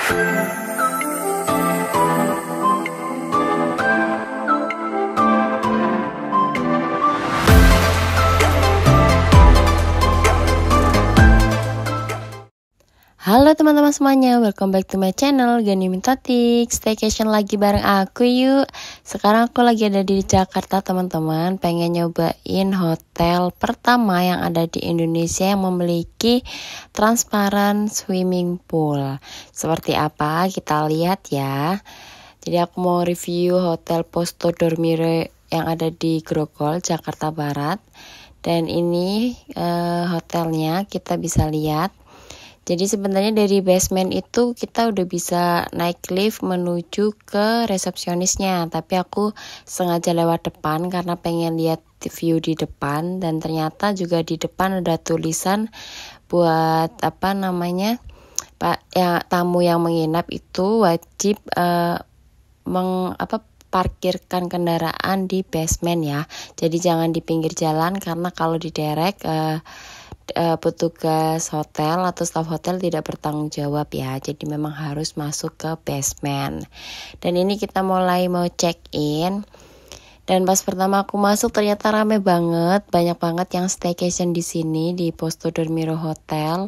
Halo teman-teman semuanya, welcome back to my channel Gani Mintotik. Staycation lagi bareng aku yuk. Sekarang aku lagi ada di Jakarta teman-teman. Pengen nyobain hotel pertama yang ada di Indonesia yang memiliki transparan swimming pool. Seperti apa kita lihat ya. Jadi aku mau review hotel Posto Dormire yang ada di Grogol, Jakarta Barat. Dan ini hotelnya kita bisa lihat. Jadi sebenarnya dari basement itu kita udah bisa naik lift menuju ke resepsionisnya. Tapi aku sengaja lewat depan karena pengen lihat view di depan. Dan ternyata juga di depan ada tulisan buat tamu yang menginap itu wajib parkirkan kendaraan di basement ya. Jadi jangan di pinggir jalan karena kalau diderek petugas hotel atau staf hotel tidak bertanggung jawab ya. Jadi memang harus masuk ke basement. Dan ini kita mulai mau check in. Dan pas pertama aku masuk ternyata rame banget, banyak banget yang staycation di sini di Posto Dormire Hotel.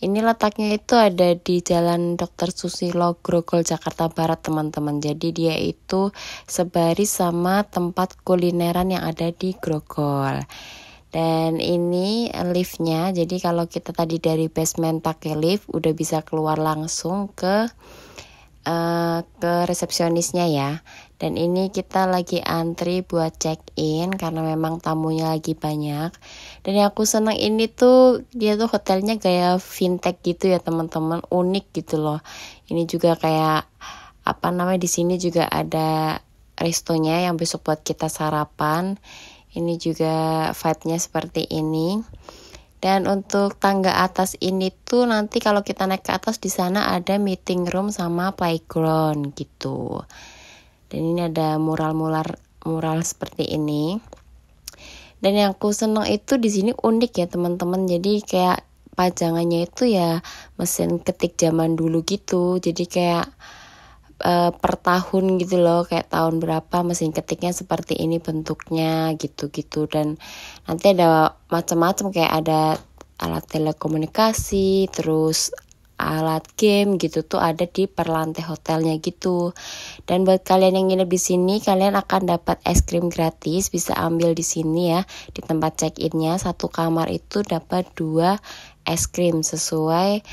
Ini letaknya itu ada di Jalan Dr. Susilo Grogol, Jakarta Barat teman-teman. Jadi dia itu sebaris sama tempat kulineran yang ada di Grogol. Dan ini liftnya, jadi kalau kita tadi dari basement pakai lift udah bisa keluar langsung ke resepsionisnya ya. Dan ini kita lagi antri buat check in karena memang tamunya lagi banyak. Dan yang aku seneng ini tuh dia tuh hotelnya gaya vintage gitu ya teman-teman, unik gitu loh. Ini juga kayak di sini juga ada restonya yang besok buat kita sarapan. Ini juga vibe-nya seperti ini. Dan untuk tangga atas ini tuh nanti kalau kita naik ke atas di sana ada meeting room sama playground gitu. Dan ini ada mural seperti ini. Dan yang aku seneng itu di sini unik ya teman-teman. Jadi kayak pajangannya itu ya mesin ketik zaman dulu gitu. Jadi kayak per tahun gitu loh, kayak tahun berapa mesin ketiknya seperti ini bentuknya gitu-gitu. Dan nanti ada macam-macam kayak ada alat telekomunikasi, terus alat game gitu tuh ada di perlantai hotelnya gitu. Dan buat kalian yang nginep di sini kalian akan dapat es krim gratis, bisa ambil di sini ya di tempat check-innya. Satu kamar itu dapat 2 es krim sesuai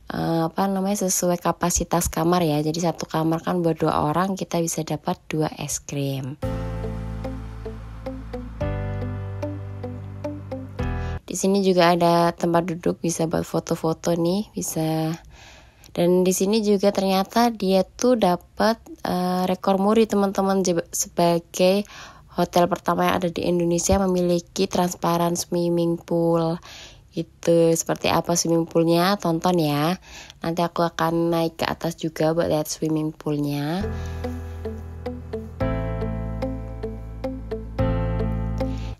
sesuai kapasitas kamar ya. Jadi satu kamar kan buat 2 orang, kita bisa dapat 2 es krim. Di sini juga ada tempat duduk bisa buat foto-foto nih, bisa. Dan di sini juga ternyata dia tuh dapat rekor muri teman-teman sebagai hotel pertama yang ada di Indonesia memiliki transparan swimming pool. Itu seperti apa swimming poolnya, tonton ya. Nanti aku akan naik ke atas juga buat lihat swimming poolnya.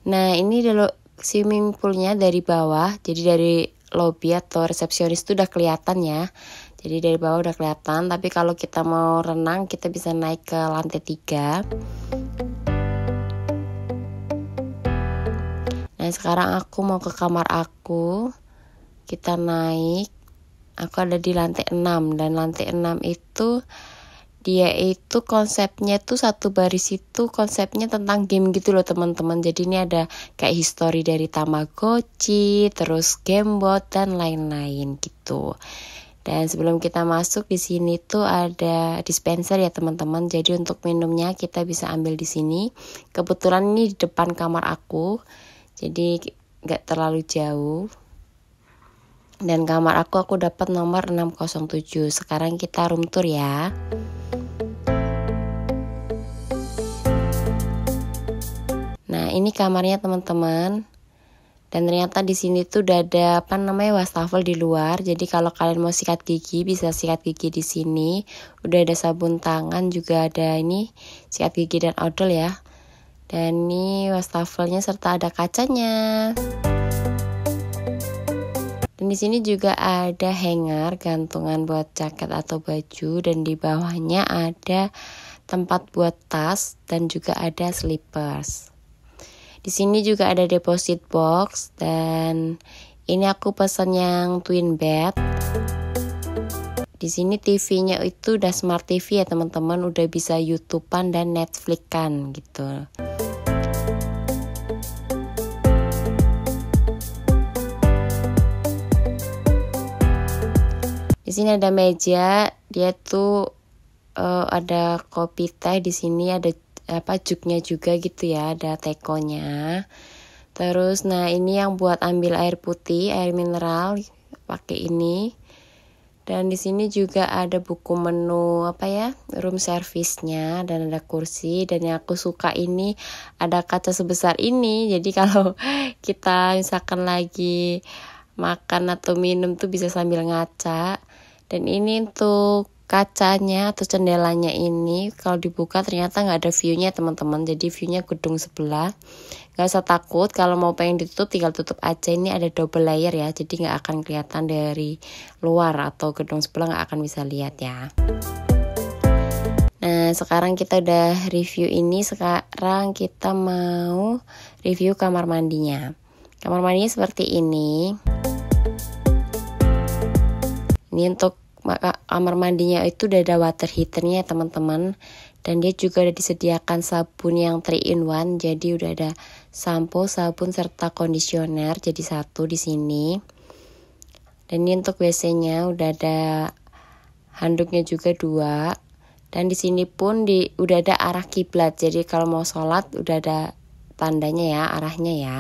Nah ini dulu swimming poolnya dari bawah. Jadi dari lobby atau resepsionis itu udah kelihatan ya. Jadi dari bawah udah kelihatan. Tapi kalau kita mau renang kita bisa naik ke lantai 3. Nah sekarang aku mau ke kamar aku. Kita naik. Aku ada di lantai 6. Dan lantai 6 itu dia itu konsepnya tuh satu baris itu konsepnya tentang game gitu loh teman-teman. Jadi ini ada kayak history dari Tamagotchi, terus Gamebot dan lain-lain gitu. Dan sebelum kita masuk di sini tuh ada dispenser ya teman-teman. Jadi untuk minumnya kita bisa ambil di sini. Kebetulan ini di depan kamar aku. Jadi gak terlalu jauh. Dan kamar aku dapat nomor 607. Sekarang kita room tour ya. Nah, ini kamarnya teman-teman. Dan ternyata di sini tuh udah ada wastafel di luar. Jadi kalau kalian mau sikat gigi bisa sikat gigi di sini. Udah ada sabun tangan juga ada ini sikat gigi dan odol ya. Dan ini wastafelnya serta ada kacanya. Dan di sini juga ada hanger gantungan buat jaket atau baju, dan di bawahnya ada tempat buat tas dan juga ada slippers. Di sini juga ada deposit box, dan ini aku pesan yang twin bed. Di sini TV-nya itu udah smart TV ya teman-teman, udah bisa YouTube-an dan Netflix-an gitu. Di sini ada meja, dia tuh ada kopi teh, di sini ada jugnya juga gitu ya, ada tekonya. Terus nah ini yang buat ambil air putih, air mineral pakai ini. Dan di sini juga ada buku menu room service-nya, dan ada kursi. Dan yang aku suka ini ada kaca sebesar ini. Jadi kalau kita misalkan lagi makan atau minum tuh bisa sambil ngaca. Dan ini untuk kacanya atau jendelanya ini kalau dibuka ternyata nggak ada view-nya teman-teman. Jadi view-nya gedung sebelah. Gak usah takut, kalau mau pengen ditutup tinggal tutup aja. Ini ada double layer ya, jadi nggak akan kelihatan dari luar atau gedung sebelah nggak akan bisa lihat ya. Nah sekarang kita udah review ini, sekarang kita mau review kamar mandinya. Kamar mandinya seperti ini. Ini untuk kamar mandinya itu udah ada water heaternya teman-teman. Dan dia juga udah disediakan sabun yang 3-in-1, jadi udah ada sampo, sabun serta kondisioner jadi satu di sini. Dan ini untuk WC-nya udah ada handuknya juga 2. Dan di sini pun udah ada arah kiblat. Jadi kalau mau sholat udah ada tandanya ya, arahnya ya.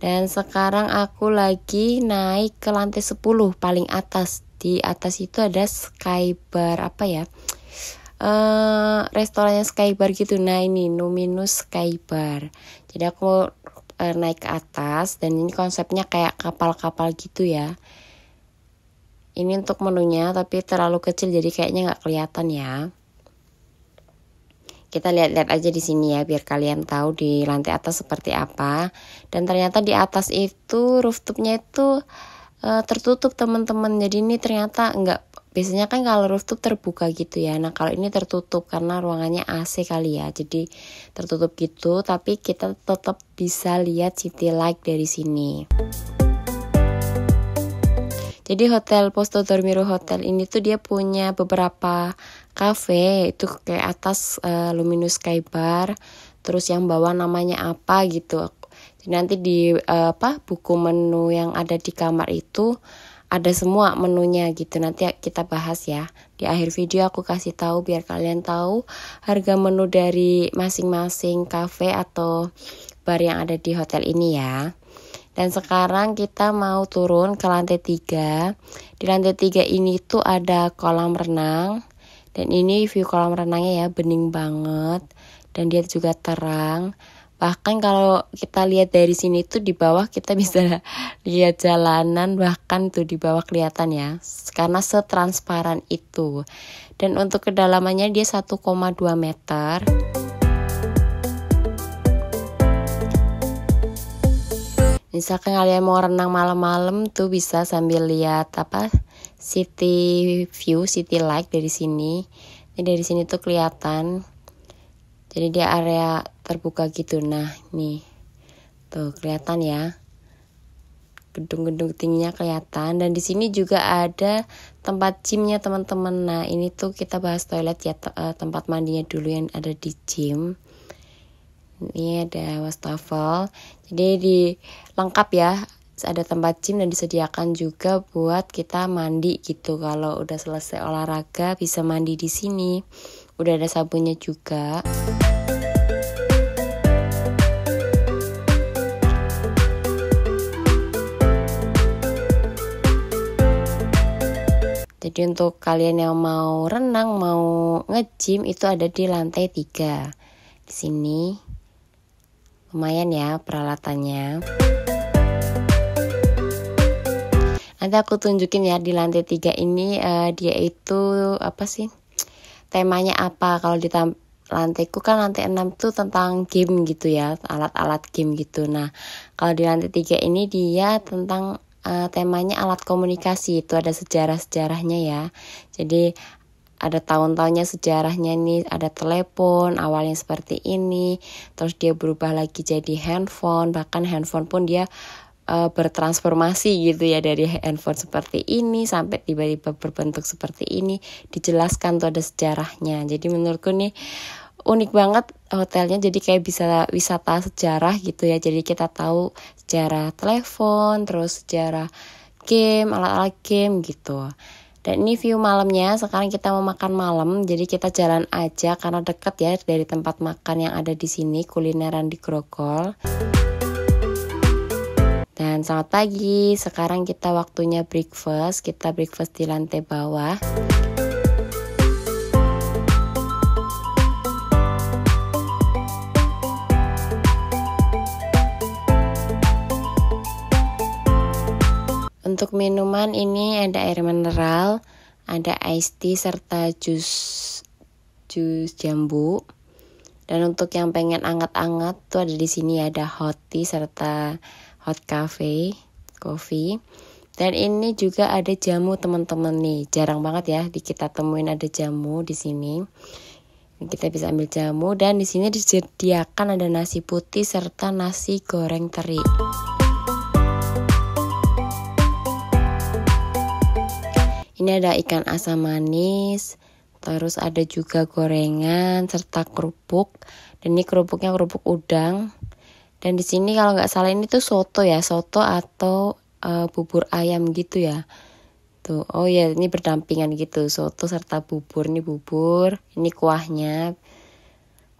Dan sekarang aku lagi naik ke lantai 10 paling atas. Di atas itu ada skybar restorannya Skybar gitu. Nah ini Numinus Skybar. Jadi aku naik ke atas, dan ini konsepnya kayak kapal-kapal gitu ya. Ini untuk menunya tapi terlalu kecil jadi kayaknya nggak kelihatan ya. Kita lihat-lihat aja di sini ya biar kalian tahu di lantai atas seperti apa. Dan ternyata di atas itu rooftopnya itu tertutup teman-teman. Jadi ini ternyata enggak. Biasanya kan kalau rooftop terbuka gitu ya. Nah kalau ini tertutup karena ruangannya AC kali ya. Jadi tertutup gitu, tapi kita tetap bisa lihat city light dari sini. Jadi hotel Posto Dormiro Hotel ini tuh dia punya beberapa cafe. Itu kayak atas Luminous Skybar. Terus yang bawah namanya apa gitu. Jadi nanti di buku menu yang ada di kamar itu ada semua menunya gitu. Nanti kita bahas ya. Di akhir video aku kasih tahu biar kalian tahu harga menu dari masing-masing cafe atau bar yang ada di hotel ini ya. Dan sekarang kita mau turun ke lantai 3. Di lantai 3 ini tuh ada kolam renang. Dan ini view kolam renangnya ya, bening banget. Dan dia juga terang. Bahkan kalau kita lihat dari sini tuh di bawah kita bisa lihat jalanan, bahkan tuh di bawah kelihatan ya. Karena setransparan itu. Dan untuk kedalamannya dia 1,2 meter. Misalkan kalian mau renang malam-malam tuh bisa sambil lihat city view, city light dari sini. Ini dari sini tuh kelihatan. Jadi dia area terbuka gitu. Nah nih tuh kelihatan ya, gedung-gedung tingginya kelihatan. Dan di sini juga ada tempat gymnya teman-teman. Nah ini tuh kita bahas toilet ya, tempat mandinya dulu yang ada di gym. Ini ada wastafel. Jadi lengkap ya, ada tempat gym dan disediakan juga buat kita mandi gitu. Kalau udah selesai olahraga bisa mandi di sini. Udah ada sabunnya juga. Jadi untuk kalian yang mau renang, mau nge-gym itu ada di lantai 3. Di sini lumayan ya peralatannya. Nanti aku tunjukin ya di lantai 3 ini dia itu temanya apa. Kalau di lantaiku kan lantai 6 tuh tentang game gitu ya, alat-alat game gitu. Nah kalau di lantai 3 ini dia tentang temanya alat komunikasi, itu ada sejarah-sejarahnya ya. Jadi ada tahun-tahunnya sejarahnya nih, ada telepon awalnya seperti ini, terus dia berubah lagi jadi handphone, bahkan handphone pun dia bertransformasi gitu ya, dari handphone seperti ini sampai tiba-tiba berbentuk seperti ini, dijelaskan tuh ada sejarahnya. Jadi menurutku nih unik banget hotelnya, jadi kayak bisa wisata sejarah gitu ya. Jadi kita tahu sejarah telepon, terus sejarah game, alat-alat game gitu. Dan ini view malamnya, sekarang kita mau makan malam, jadi kita jalan aja karena deket ya dari tempat makan yang ada di sini, kulineran di Grogol. Dan selamat pagi, sekarang kita waktunya breakfast, kita breakfast di lantai bawah. Untuk minuman ini ada air mineral, ada iced tea serta jus jambu. Dan untuk yang pengen anget-anget tuh ada di sini ada hot tea serta hot coffee. Dan ini juga ada jamu teman-teman nih. Jarang banget ya kita temuin ada jamu di sini. Kita bisa ambil jamu dan di sini disediakan ada nasi putih serta nasi goreng teri. Ini ada ikan asam manis, terus ada juga gorengan serta kerupuk. Dan ini kerupuknya kerupuk udang. Dan di sini kalau nggak salah ini tuh soto ya, soto atau bubur ayam gitu ya. Tuh, oh ya ini berdampingan gitu, soto serta bubur. Ini bubur, ini kuahnya.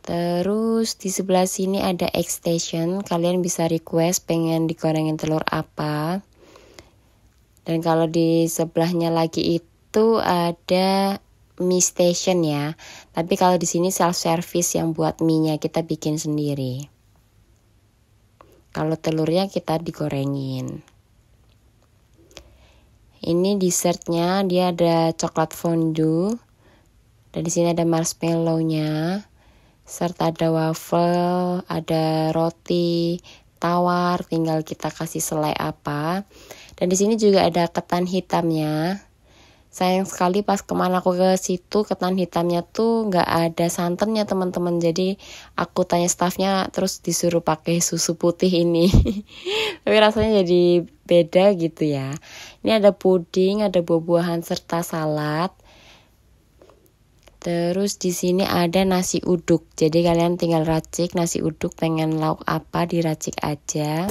Terus di sebelah sini ada egg station, kalian bisa request pengen digorengin telur apa. Dan kalau di sebelahnya lagi itu ada mie station ya. Tapi kalau di sini self service yang buat mie-nya kita bikin sendiri. Kalau telurnya kita digorengin. Ini dessertnya, dia ada coklat fondue. Dan di sini ada marshmallow-nya. Serta ada waffle, ada roti tawar, tinggal kita kasih selai apa. Dan di sini juga ada ketan hitamnya. Sayang sekali pas kemana aku ke situ ketan hitamnya tuh nggak ada santannya teman-teman. Jadi aku tanya staffnya terus disuruh pakai susu putih ini. Tapi rasanya jadi beda gitu ya. Ini ada puding, ada buah-buahan serta salad. Terus di sini ada nasi uduk. Jadi kalian tinggal racik nasi uduk, pengen lauk apa diracik aja.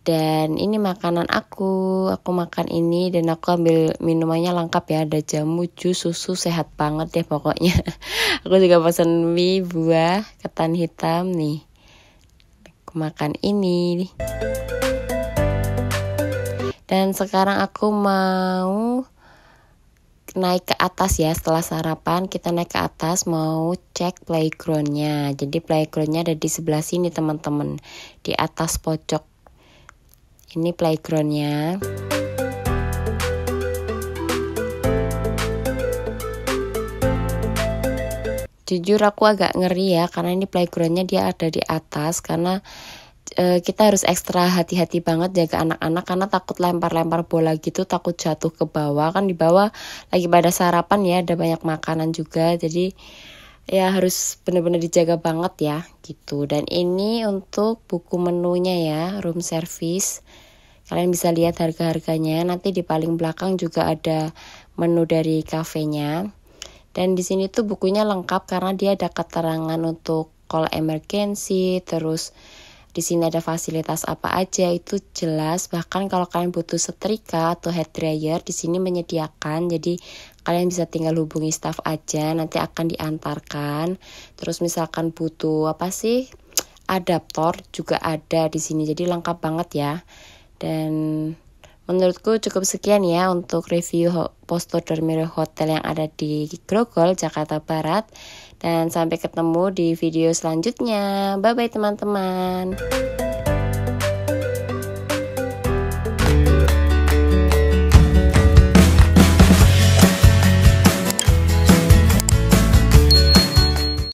Dan ini makanan aku makan ini dan aku ambil minumannya lengkap ya, ada jamu, jus, susu, sehat banget ya pokoknya. Aku juga pesan mie, buah, ketan hitam nih. Aku makan ini. Dan sekarang aku mau naik ke atas ya, setelah sarapan kita naik ke atas mau cek playgroundnya. Jadi playgroundnya ada di sebelah sini teman-teman, di atas pojok. Ini playgroundnya. Jujur aku agak ngeri ya, karena ini playgroundnya dia ada di atas. Karena kita harus ekstra hati-hati banget jaga anak-anak, karena takut lempar-lempar bola gitu, takut jatuh ke bawah. Kan di bawah lagi pada sarapan ya, ada banyak makanan juga. Jadi ya harus benar-benar dijaga banget ya gitu. Dan ini untuk buku menunya ya, room service. Kalian bisa lihat harga-harganya. Nanti di paling belakang juga ada menu dari kafenya. Dan di sini tuh bukunya lengkap karena dia ada keterangan untuk call emergency, terus di sini ada fasilitas apa aja itu jelas. Bahkan kalau kalian butuh setrika atau hair dryer di sini menyediakan. Jadi kalian bisa tinggal hubungi staff aja, nanti akan diantarkan. Terus misalkan butuh adaptor juga ada di sini. Jadi lengkap banget ya. Dan menurutku cukup sekian ya untuk review Posto Dormitory Hotel yang ada di Grogol, Jakarta Barat. Dan sampai ketemu di video selanjutnya. Bye-bye teman-teman.